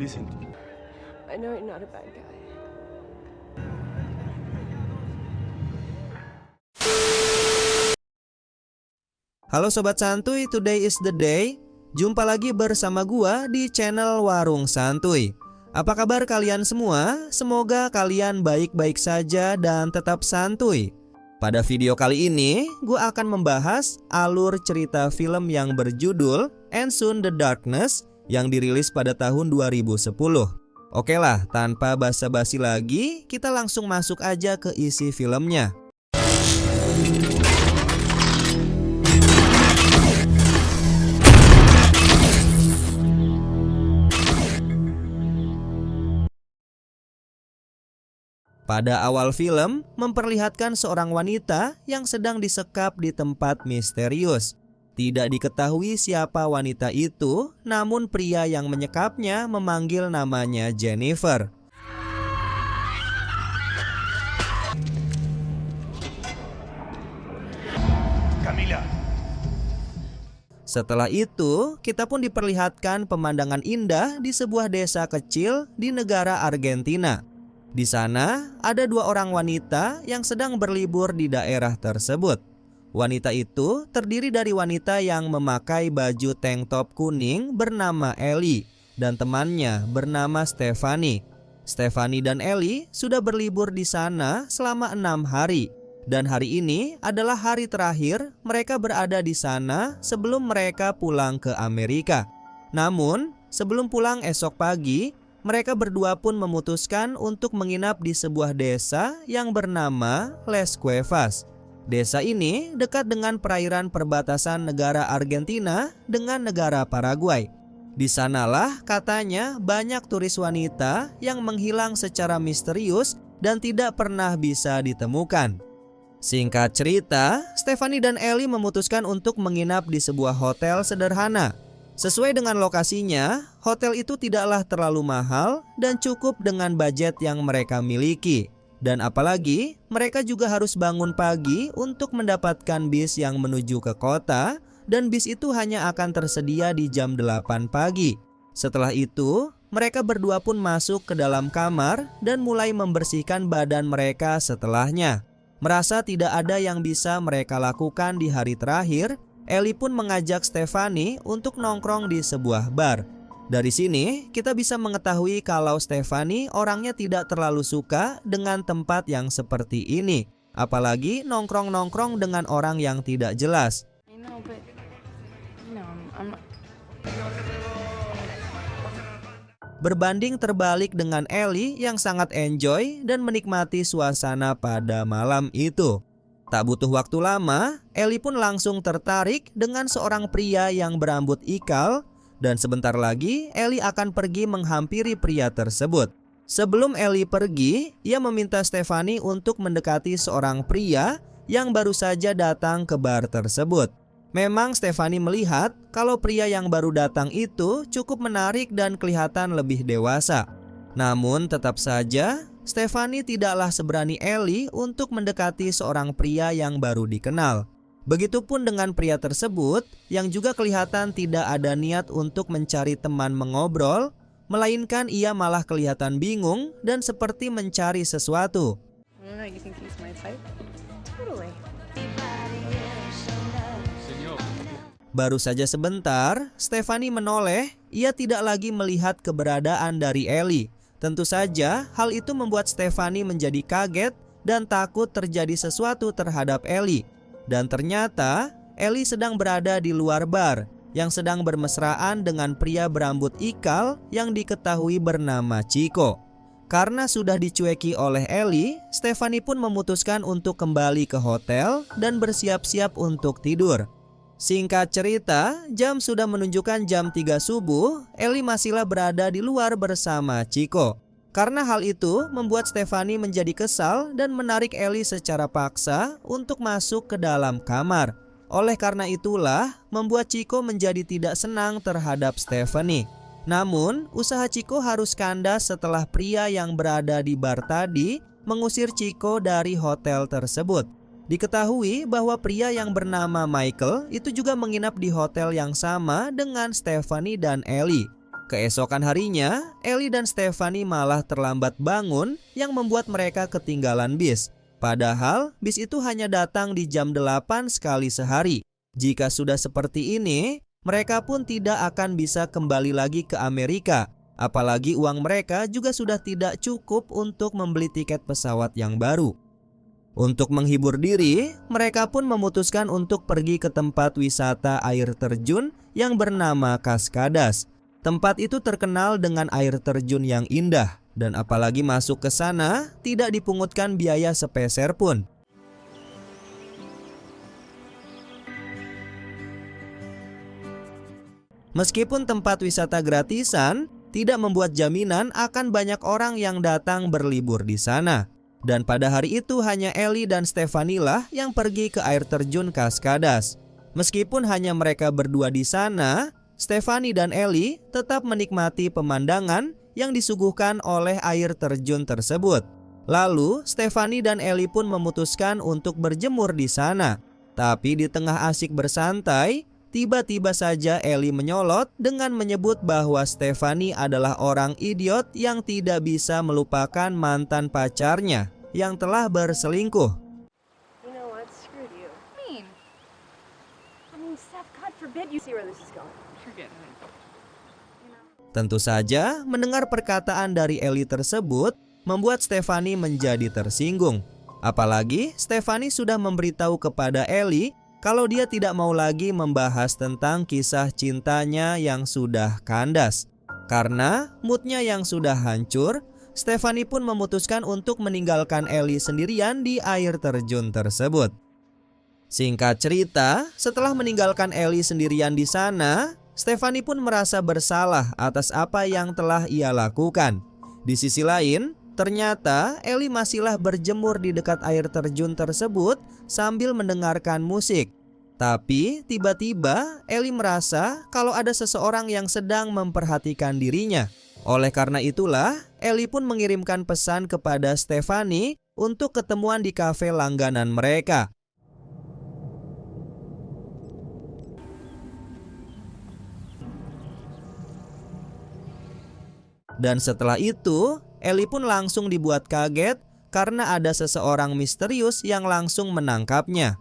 Listen. I know you're not a bad guy. Halo Sobat Santuy, today is the day. Jumpa lagi bersama gua di channel Warung Santuy. Apa kabar kalian semua? Semoga kalian baik-baik saja dan tetap santuy. Pada video kali ini, gua akan membahas alur cerita film yang berjudul And Soon the Darkness yang dirilis pada tahun 2010. Oke lah, tanpa basa-basi lagi, kita langsung masuk aja ke isi filmnya. Pada awal film, memperlihatkan seorang wanita yang sedang disekap di tempat misterius. Tidak diketahui siapa wanita itu, namun pria yang menyekapnya memanggil namanya Jennifer. Camila. Setelah itu, kita pun diperlihatkan pemandangan indah di sebuah desa kecil di negara Argentina. Di sana, ada dua orang wanita yang sedang berlibur di daerah tersebut. Wanita itu terdiri dari wanita yang memakai baju tank top kuning bernama Ellie dan temannya bernama Stephanie. Stephanie dan Ellie sudah berlibur di sana selama 6 hari. Dan hari ini adalah hari terakhir mereka berada di sana sebelum mereka pulang ke Amerika. Namun, sebelum pulang esok pagi, mereka berdua pun memutuskan untuk menginap di sebuah desa yang bernama Las Cuevas. Desa ini dekat dengan perairan perbatasan negara Argentina dengan negara Paraguay. Di sanalah katanya banyak turis wanita yang menghilang secara misterius dan tidak pernah bisa ditemukan. Singkat cerita, Stephanie dan Ellie memutuskan untuk menginap di sebuah hotel sederhana. Sesuai dengan lokasinya, hotel itu tidaklah terlalu mahal dan cukup dengan budget yang mereka miliki. Dan apalagi, mereka juga harus bangun pagi untuk mendapatkan bis yang menuju ke kota, dan bis itu hanya akan tersedia di jam 8 pagi. Setelah itu, mereka berdua pun masuk ke dalam kamar dan mulai membersihkan badan mereka setelahnya. Merasa tidak ada yang bisa mereka lakukan di hari terakhir, Ellie pun mengajak Stephanie untuk nongkrong di sebuah bar. Dari sini kita bisa mengetahui kalau Stephanie orangnya tidak terlalu suka dengan tempat yang seperti ini. Apalagi nongkrong-nongkrong dengan orang yang tidak jelas. I know, but I'm Berbanding terbalik dengan Ellie yang sangat enjoy dan menikmati suasana pada malam itu. Tak butuh waktu lama, Ellie pun langsung tertarik dengan seorang pria yang berambut ikal dan sebentar lagi Ellie akan pergi menghampiri pria tersebut. Sebelum Ellie pergi, ia meminta Stephanie untuk mendekati seorang pria yang baru saja datang ke bar tersebut. Memang Stephanie melihat kalau pria yang baru datang itu cukup menarik dan kelihatan lebih dewasa. Namun tetap saja Stephanie tidaklah seberani Ellie untuk mendekati seorang pria yang baru dikenal. Begitupun dengan pria tersebut yang juga kelihatan tidak ada niat untuk mencari teman mengobrol, melainkan ia malah kelihatan bingung dan seperti mencari sesuatu. I don't know, you think he's my type? Totally. Baru saja sebentar, Stephanie menoleh, ia tidak lagi melihat keberadaan dari Ellie. Tentu saja hal itu membuat Stephanie menjadi kaget dan takut terjadi sesuatu terhadap Ellie. Dan ternyata Ellie sedang berada di luar bar yang sedang bermesraan dengan pria berambut ikal yang diketahui bernama Chico. Karena sudah dicueki oleh Ellie, Stephanie pun memutuskan untuk kembali ke hotel dan bersiap-siap untuk tidur. Singkat cerita, jam sudah menunjukkan jam 3 subuh, Ellie masihlah berada di luar bersama Chico. Karena hal itu membuat Stephanie menjadi kesal dan menarik Ellie secara paksa untuk masuk ke dalam kamar. Oleh karena itulah, membuat Chico menjadi tidak senang terhadap Stephanie. Namun, usaha Chico harus kandas setelah pria yang berada di bar tadi mengusir Chico dari hotel tersebut. Diketahui bahwa pria yang bernama Michael itu juga menginap di hotel yang sama dengan Stephanie dan Ellie. Keesokan harinya, Ellie dan Stephanie malah terlambat bangun yang membuat mereka ketinggalan bis. Padahal bis itu hanya datang di jam 8 sekali sehari. Jika sudah seperti ini, mereka pun tidak akan bisa kembali lagi ke Amerika. Apalagi uang mereka juga sudah tidak cukup untuk membeli tiket pesawat yang baru. Untuk menghibur diri, mereka pun memutuskan untuk pergi ke tempat wisata air terjun yang bernama Cascadas. Tempat itu terkenal dengan air terjun yang indah, dan apalagi masuk ke sana tidak dipungutkan biaya sepeser pun. Meskipun tempat wisata gratisan, tidak membuat jaminan akan banyak orang yang datang berlibur di sana. Dan pada hari itu hanya Ellie dan Stephanie lah yang pergi ke air terjun Cascadas. Meskipun hanya mereka berdua di sana, Stephanie dan Ellie tetap menikmati pemandangan yang disuguhkan oleh air terjun tersebut. Lalu Stephanie dan Ellie pun memutuskan untuk berjemur di sana. Tapi di tengah asik bersantai, tiba-tiba saja Ellie menyolot dengan menyebut bahwa Stephanie adalah orang idiot yang tidak bisa melupakan mantan pacarnya yang telah berselingkuh. You know what? Screw you. I mean, Steph, God forbid you see where this is going. Forget it. Tentu saja, mendengar perkataan dari Ellie tersebut membuat Stephanie menjadi tersinggung. Apalagi Stephanie sudah memberitahu kepada Ellie kalau dia tidak mau lagi membahas tentang kisah cintanya yang sudah kandas. Karena moodnya yang sudah hancur, Stephanie pun memutuskan untuk meninggalkan Ellie sendirian di air terjun tersebut. Singkat cerita, setelah meninggalkan Ellie sendirian di sana, Stephanie pun merasa bersalah atas apa yang telah ia lakukan. Di sisi lain, ternyata Ellie masihlah berjemur di dekat air terjun tersebut sambil mendengarkan musik. Tapi tiba-tiba Ellie merasa kalau ada seseorang yang sedang memperhatikan dirinya. Oleh karena itulah, Ellie pun mengirimkan pesan kepada Stephanie untuk ketemuan di kafe langganan mereka. Dan setelah itu, Ellie pun langsung dibuat kaget karena ada seseorang misterius yang langsung menangkapnya.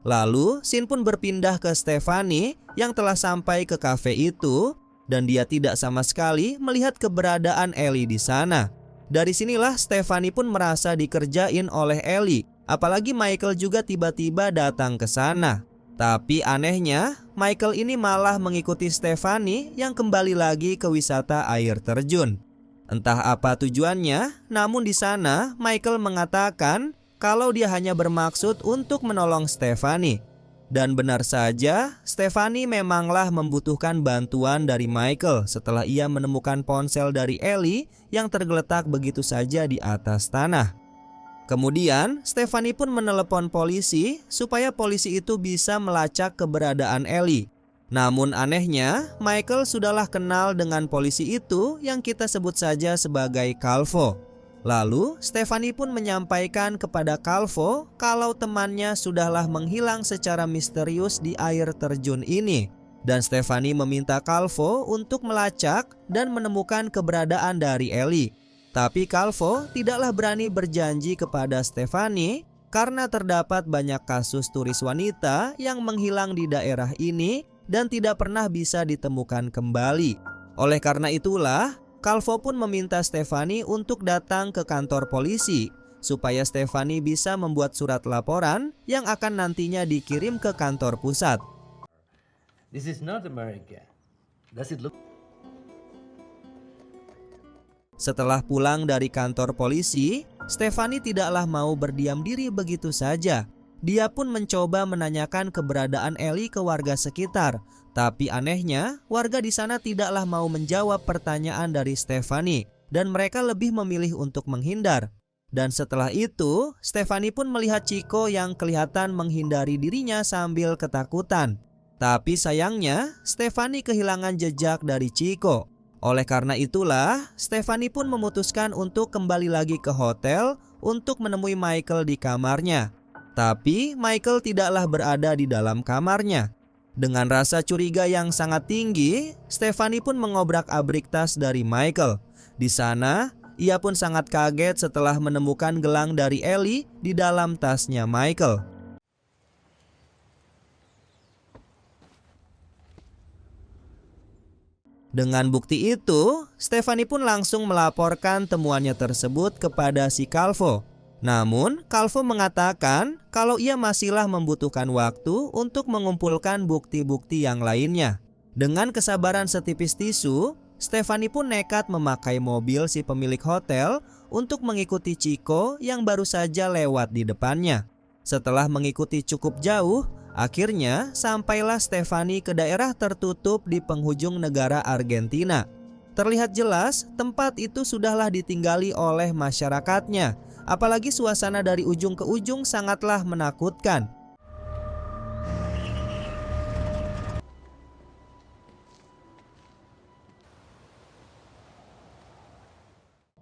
Lalu, scene pun berpindah ke Stephanie yang telah sampai ke kafe itu dan dia tidak sama sekali melihat keberadaan Ellie di sana. Dari sinilah Stephanie pun merasa dikerjain oleh Ellie, apalagi Michael juga tiba-tiba datang ke sana. Tapi anehnya, Michael ini malah mengikuti Stephanie yang kembali lagi ke wisata air terjun. Entah apa tujuannya, namun di sana Michael mengatakan kalau dia hanya bermaksud untuk menolong Stephanie. Dan benar saja, Stephanie memanglah membutuhkan bantuan dari Michael setelah ia menemukan ponsel dari Ellie yang tergeletak begitu saja di atas tanah. Kemudian, Stephanie pun menelepon polisi supaya polisi itu bisa melacak keberadaan Ellie. Namun anehnya, Michael sudahlah kenal dengan polisi itu yang kita sebut saja sebagai Calvo. Lalu, Stephanie pun menyampaikan kepada Calvo kalau temannya sudahlah menghilang secara misterius di air terjun ini. Dan Stephanie meminta Calvo untuk melacak dan menemukan keberadaan dari Ellie. Tapi Calvo tidaklah berani berjanji kepada Stephanie karena terdapat banyak kasus turis wanita yang menghilang di daerah ini dan tidak pernah bisa ditemukan kembali. Oleh karena itulah, Calvo pun meminta Stephanie untuk datang ke kantor polisi supaya Stephanie bisa membuat surat laporan yang akan nantinya dikirim ke kantor pusat. This is not America. Does it look? Setelah pulang dari kantor polisi, Stephanie tidaklah mau berdiam diri begitu saja. Dia pun mencoba menanyakan keberadaan Ellie ke warga sekitar. Tapi anehnya, warga di sana tidaklah mau menjawab pertanyaan dari Stephanie dan mereka lebih memilih untuk menghindar. Dan setelah itu, Stephanie pun melihat Chico yang kelihatan menghindari dirinya sambil ketakutan. Tapi sayangnya, Stephanie kehilangan jejak dari Chico. Oleh karena itulah, Stephanie pun memutuskan untuk kembali lagi ke hotel untuk menemui Michael di kamarnya. Tapi Michael tidaklah berada di dalam kamarnya. Dengan rasa curiga yang sangat tinggi, Stephanie pun mengobrak-abrik tas dari Michael. Di sana, ia pun sangat kaget setelah menemukan gelang dari Ellie di dalam tasnya Michael. Dengan bukti itu, Stephanie pun langsung melaporkan temuannya tersebut kepada si Calvo. Namun, Calvo mengatakan kalau ia masihlah membutuhkan waktu untuk mengumpulkan bukti-bukti yang lainnya. Dengan kesabaran setipis tisu, Stephanie pun nekat memakai mobil si pemilik hotel untuk mengikuti Chico yang baru saja lewat di depannya. Setelah mengikuti cukup jauh, akhirnya sampailah Stephanie ke daerah tertutup di penghujung negara Argentina. Terlihat jelas tempat itu sudahlah ditinggali oleh masyarakatnya. Apalagi suasana dari ujung ke ujung sangatlah menakutkan.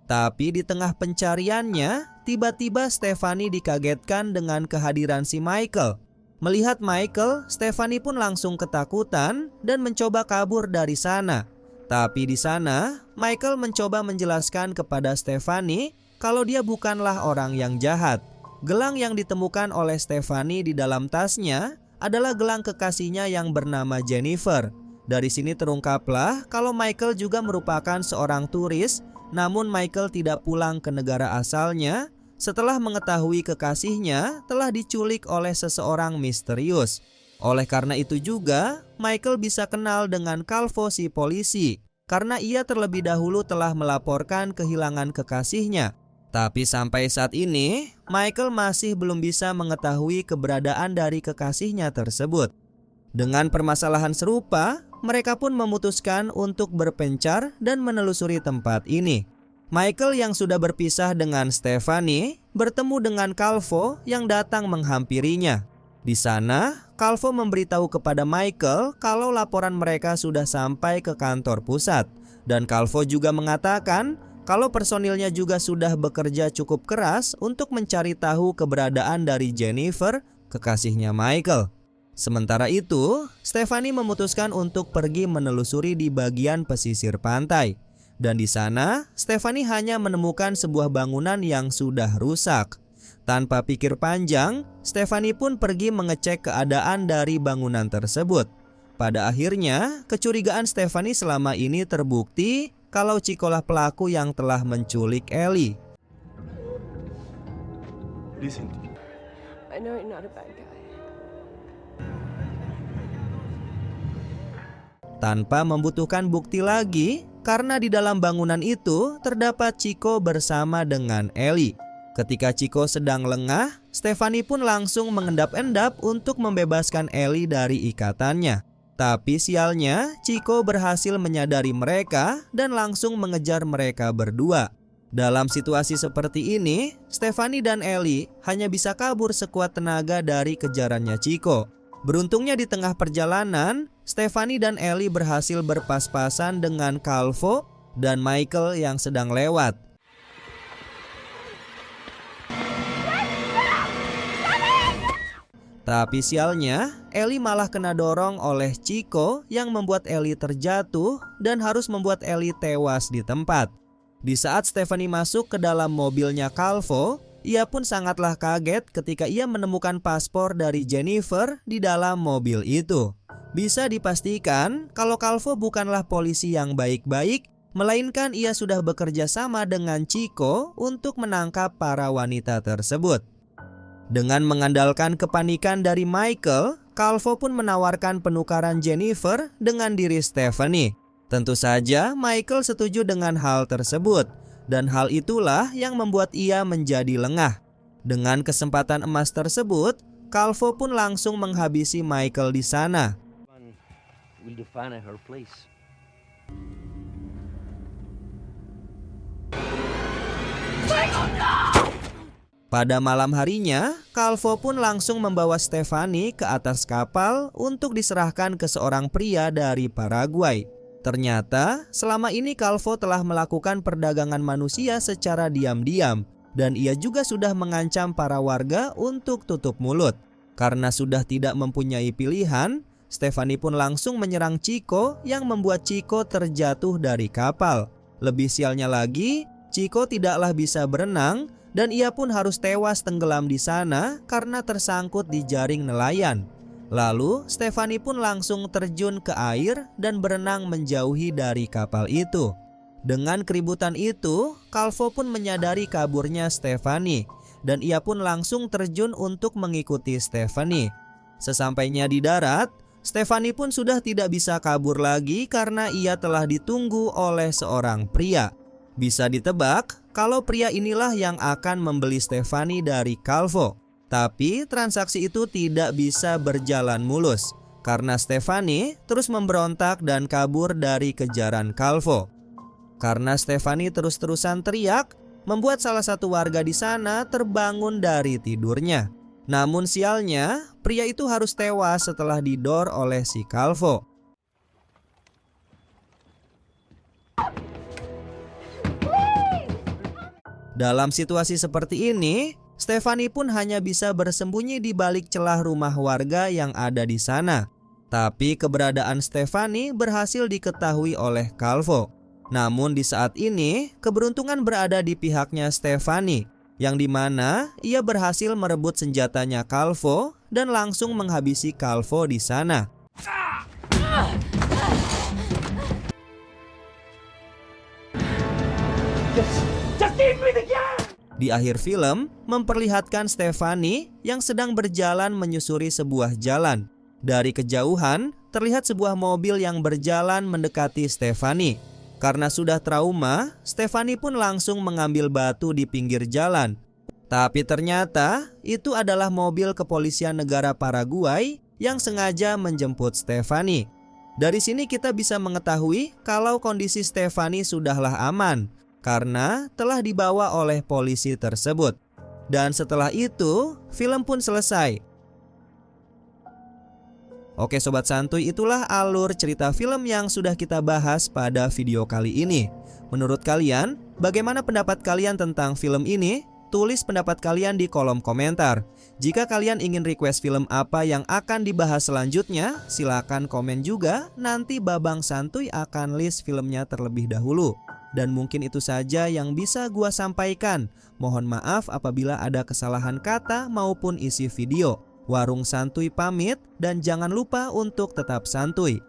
Tapi di tengah pencariannya, tiba-tiba Stephanie dikagetkan dengan kehadiran si Michael. Melihat Michael, Stephanie pun langsung ketakutan dan mencoba kabur dari sana. Tapi di sana, Michael mencoba menjelaskan kepada Stephanie kalau dia bukanlah orang yang jahat. Gelang yang ditemukan oleh Stephanie di dalam tasnya adalah gelang kekasihnya yang bernama Jennifer. Dari sini terungkaplah kalau Michael juga merupakan seorang turis, namun Michael tidak pulang ke negara asalnya setelah mengetahui kekasihnya telah diculik oleh seseorang misterius. Oleh karena itu juga, Michael bisa kenal dengan Calvo si polisi, karena ia terlebih dahulu telah melaporkan kehilangan kekasihnya. Tapi sampai saat ini, Michael masih belum bisa mengetahui keberadaan dari kekasihnya tersebut. Dengan permasalahan serupa, mereka pun memutuskan untuk berpencar dan menelusuri tempat ini. Michael yang sudah berpisah dengan Stephanie bertemu dengan Calvo yang datang menghampirinya. Di sana, Calvo memberitahu kepada Michael kalau laporan mereka sudah sampai ke kantor pusat. Dan Calvo juga mengatakan kalau personilnya juga sudah bekerja cukup keras untuk mencari tahu keberadaan dari Jennifer, kekasihnya Michael. Sementara itu, Stephanie memutuskan untuk pergi menelusuri di bagian pesisir pantai. Dan di sana, Stephanie hanya menemukan sebuah bangunan yang sudah rusak. Tanpa pikir panjang, Stephanie pun pergi mengecek keadaan dari bangunan tersebut. Pada akhirnya, kecurigaan Stephanie selama ini terbukti kalau Chico lah pelaku yang telah menculik Ellie. Listen. I know you're not a bad guy. Tanpa membutuhkan bukti lagi, karena di dalam bangunan itu terdapat Chico bersama dengan Ellie. Ketika Chico sedang lengah, Stephanie pun langsung mengendap-endap untuk membebaskan Ellie dari ikatannya. Tapi sialnya, Chico berhasil menyadari mereka dan langsung mengejar mereka berdua. Dalam situasi seperti ini, Stephanie dan Ellie hanya bisa kabur sekuat tenaga dari kejarannya Chico. Beruntungnya di tengah perjalanan, Stephanie dan Ellie berhasil berpas-pasan dengan Calvo dan Michael yang sedang lewat. Tapi sialnya, Ellie malah kena dorong oleh Chico yang membuat Ellie terjatuh dan harus membuat Ellie tewas di tempat. Di saat Stephanie masuk ke dalam mobilnya Calvo, ia pun sangatlah kaget ketika ia menemukan paspor dari Jennifer di dalam mobil itu. Bisa dipastikan kalau Calvo bukanlah polisi yang baik-baik, melainkan ia sudah bekerja sama dengan Chico untuk menangkap para wanita tersebut. Dengan mengandalkan kepanikan dari Michael, Calvo pun menawarkan penukaran Jennifer dengan diri Stephanie. Tentu saja Michael setuju dengan hal tersebut, dan hal itulah yang membuat ia menjadi lengah. Dengan kesempatan emas tersebut, Calvo pun langsung menghabisi Michael di sana. Pada malam harinya, Calvo pun langsung membawa Stephanie ke atas kapal untuk diserahkan ke seorang pria dari Paraguay. Ternyata, selama ini Calvo telah melakukan perdagangan manusia secara diam-diam. Dan ia juga sudah mengancam para warga untuk tutup mulut. Karena sudah tidak mempunyai pilihan, Stephanie pun langsung menyerang Chico yang membuat Chico terjatuh dari kapal. Lebih sialnya lagi, Chico tidaklah bisa berenang dan ia pun harus tewas tenggelam di sana karena tersangkut di jaring nelayan. Lalu Stephanie pun langsung terjun ke air dan berenang menjauhi dari kapal itu. Dengan keributan itu, Calvo pun menyadari kaburnya Stephanie dan ia pun langsung terjun untuk mengikuti Stephanie. Sesampainya di darat, Stephanie pun sudah tidak bisa kabur lagi karena ia telah ditunggu oleh seorang pria. Bisa ditebak kalau pria inilah yang akan membeli Stephanie dari Calvo. Tapi transaksi itu tidak bisa berjalan mulus karena Stephanie terus memberontak dan kabur dari kejaran Calvo. Karena Stephanie terus-terusan teriak, membuat salah satu warga di sana terbangun dari tidurnya. Namun sialnya, pria itu harus tewas setelah didor oleh si Calvo. Dalam situasi seperti ini, Stephanie pun hanya bisa bersembunyi di balik celah rumah warga yang ada di sana. Tapi keberadaan Stephanie berhasil diketahui oleh Calvo. Namun di saat ini, keberuntungan berada di pihaknya Stephanie, yang dimana ia berhasil merebut senjatanya Calvo dan langsung menghabisi Calvo di sana. Di akhir film, memperlihatkan Stephanie yang sedang berjalan menyusuri sebuah jalan. Dari kejauhan, terlihat sebuah mobil yang berjalan mendekati Stephanie. Karena sudah trauma, Stephanie pun langsung mengambil batu di pinggir jalan. Tapi ternyata itu adalah mobil kepolisian negara Paraguay yang sengaja menjemput Stephanie. Dari sini kita bisa mengetahui kalau kondisi Stephanie sudahlah aman karena telah dibawa oleh polisi tersebut. Dan setelah itu, film pun selesai. Oke Sobat Santuy, itulah alur cerita film yang sudah kita bahas pada video kali ini. Menurut kalian, bagaimana pendapat kalian tentang film ini? Tulis pendapat kalian di kolom komentar. Jika kalian ingin request film apa yang akan dibahas selanjutnya, silakan komen juga. Nanti Babang Santuy akan list filmnya terlebih dahulu. Dan mungkin itu saja yang bisa gua sampaikan. Mohon maaf apabila ada kesalahan kata maupun isi video. Warung Santuy pamit dan jangan lupa untuk tetap santuy.